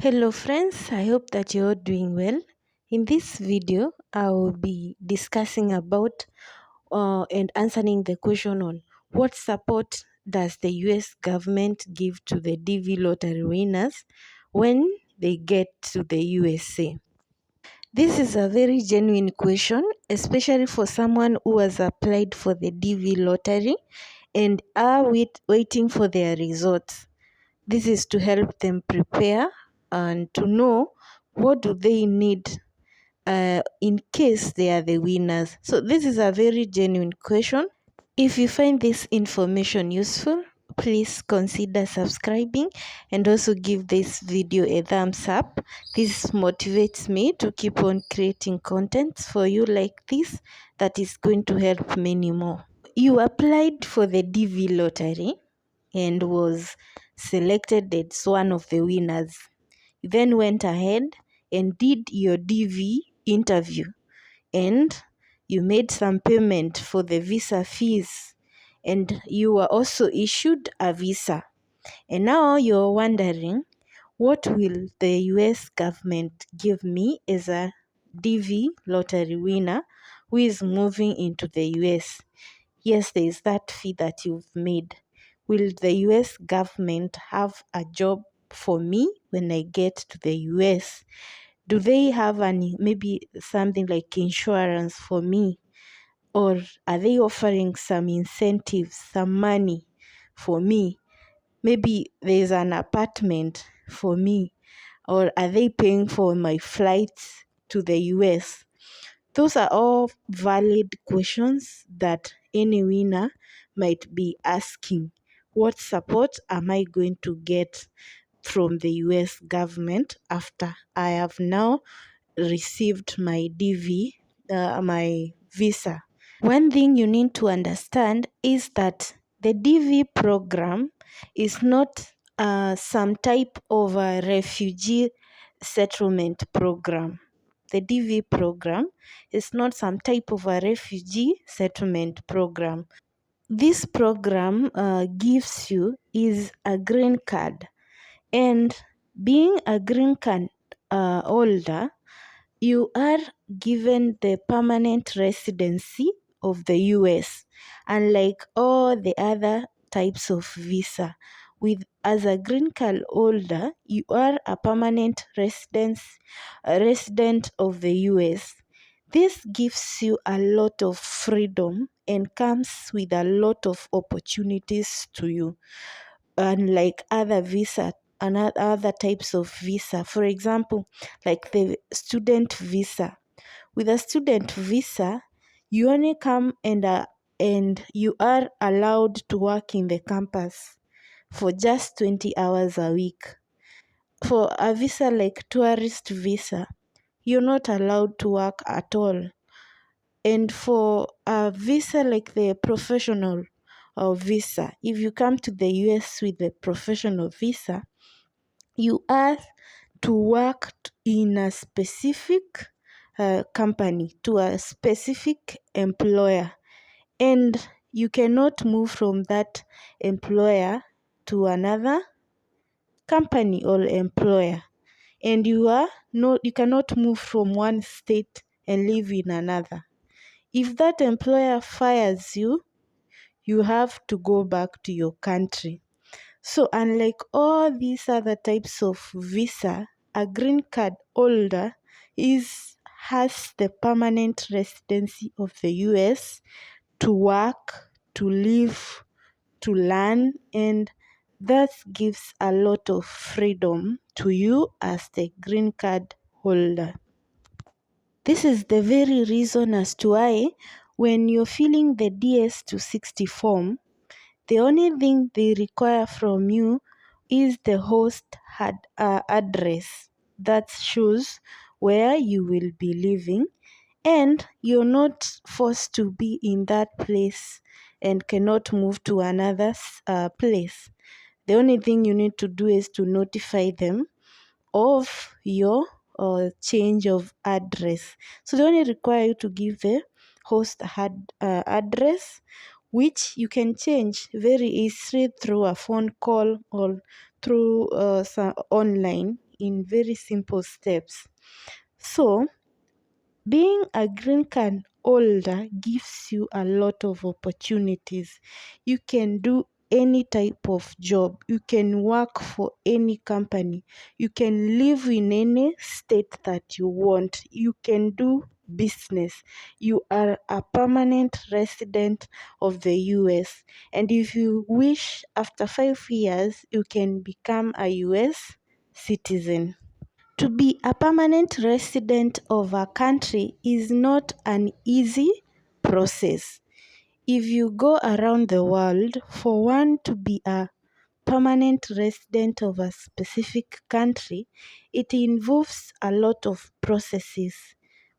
Hello friends, I hope that you're all doing well. In this video, I will be discussing about and answering the question on what support does the US government give to the DV lottery winners when they get to the USA. This is a very genuine question, especially for someone who has applied for the DV lottery and are waiting for their results. This is to help them prepare and to know what do they need in case they are the winners. So this is a very genuine question. If you find this information useful, please consider subscribing and also give this video a thumbs up. This motivates me to keep on creating content for you like this that is going to help many more. You applied for the DV lottery and was selected as one of the winners. You then went ahead and did your DV interview and you made some payment for the visa fees and you were also issued a visa. And now you're wondering, what will the US government give me as a DV lottery winner who is moving into the US? Yes, there is that fee that you've made. Will the US government have a job for me when I get to the US? Do they have maybe something like insurance for me? Or are they offering some incentives, some money for me? Maybe there's an apartment for me. Or are they paying for my flights to the US? Those are all valid questions that any winner might be asking. What support am I going to get from the US government after I have now received my DV, my visa? One thing you need to understand is that the DV program is not some type of a refugee settlement program. The DV program is not some type of a refugee settlement program. This program gives you is a green card, and being a green card holder, you are given the permanent residency of the US, unlike all the other types of visa. With as a green card holder, you are a permanent resident of the US. This gives you a lot of freedom and comes with a lot of opportunities to you, unlike other visa and other types of visa. For example, like the student visa. With a student visa, you only come and you are allowed to work in the campus for just 20 hours a week. For a visa like tourist visa, you're not allowed to work at all. And for a visa like the professional visa, if you come to the US with the professional visa, you are to work in a specific company, to a specific employer, and you cannot move from that employer to another company or employer. And you cannot move from one state and live in another. If that employer fires you, you have to go back to your country. So unlike all these other types of visa, a green card holder has the permanent residency of the US to work, to live, to learn, and that gives a lot of freedom to you as the green card holder. This is the very reason as to why when you're filling the DS-260 form, the only thing they require from you is the host address that shows where you will be living, and you're not forced to be in that place and cannot move to another place. The only thing you need to do is to notify them of your change of address. So they only require you to give the host address, which you can change very easily through a phone call or through online. in very simple steps. So, being a green card holder gives you a lot of opportunities. You can do any type of job. You can work for any company. You can live in any state that you want. You can do business. You are a permanent resident of the US. And if you wish, after 5 years, you can become a US citizen. To be a permanent resident of a country is not an easy process. If you go around the world, for one to be a permanent resident of a specific country, it involves a lot of processes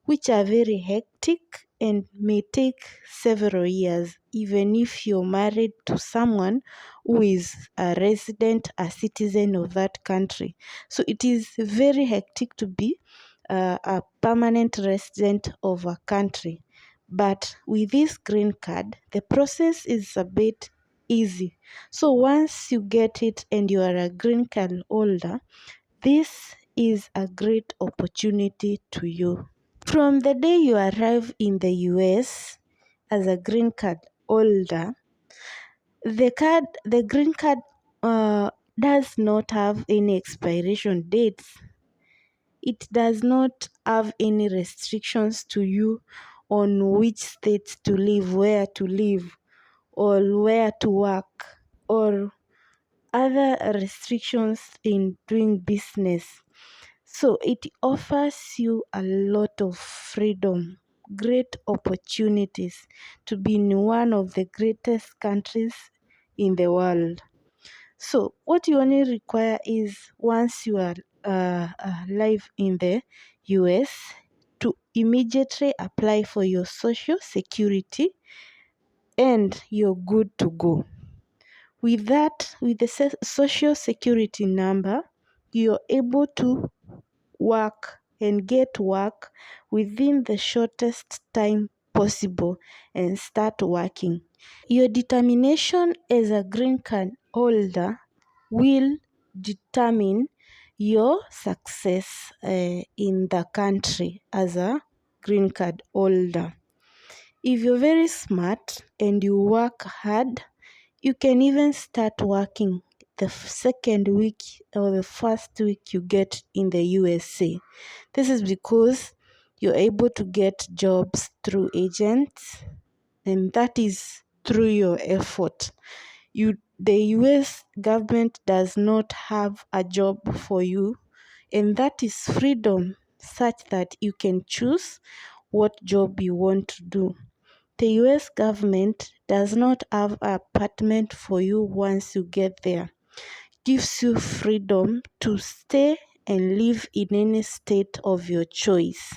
which are very hectic and may take several years, even if you're married to someone who is a resident, a citizen of that country. So it is very hectic to be a permanent resident of a country. But with this green card, the process is a bit easy. So once you get it and you are a green card holder, this is a great opportunity to you. From the day you arrive in the US as a green card holder, the green card does not have any expiration dates. It does not have any restrictions to you on which states to live, where to live, or where to work, or other restrictions in doing business. So it offers you a lot of freedom, great opportunities to be in one of the greatest countries in the world. So what you only require is, once you are live in the US, to immediately apply for your social security and you're good to go. With that, with the social security number, you're able to work and get work within the shortest time possible and start working. Your determination as a green card holder will determine your success in the country as a green card holder. If you're very smart and you work hard, you can even start working the second week or the first week you get in the USA. This is because you're able to get jobs through agents, and that is through your effort. The US government does not have a job for you, and that is freedom, such that you can choose what job you want to do. The US government does not have an apartment for you once you get there. It gives you freedom to stay and live in any state of your choice.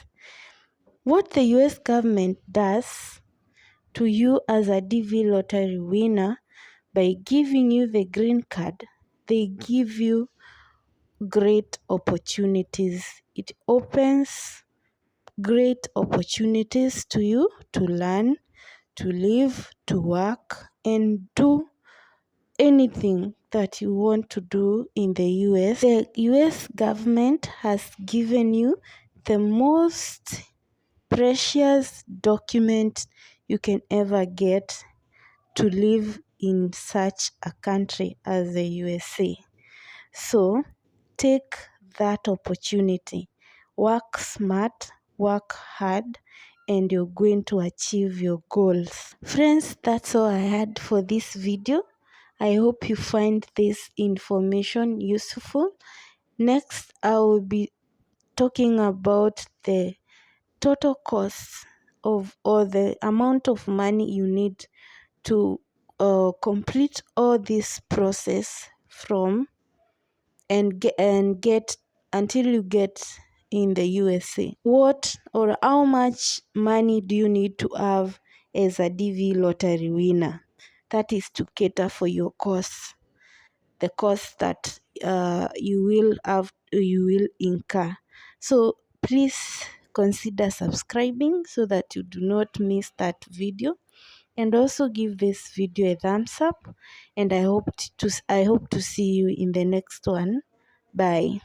What the US government does to you as a DV lottery winner, by giving you the green card, they give you great opportunities. It opens great opportunities to you to learn, to live, to work, and do anything that you want to do in the US. The US government has given you the most precious document you can ever get to live in such a country as the USA. So take that opportunity. Work smart, work hard, and you're going to achieve your goals. Friends, that's all I had for this video. I hope you find this information useful. Next, I will be talking about the total cost of, or the amount of money you need to complete all this process from and get until you get in the USA. What or how much money do you need to have as a DV lottery winner? That is to cater for your costs, the cost that you will incur. So please consider subscribing so that you do not miss that video, and also give this video a thumbs up, and I hope to see you in the next one. Bye.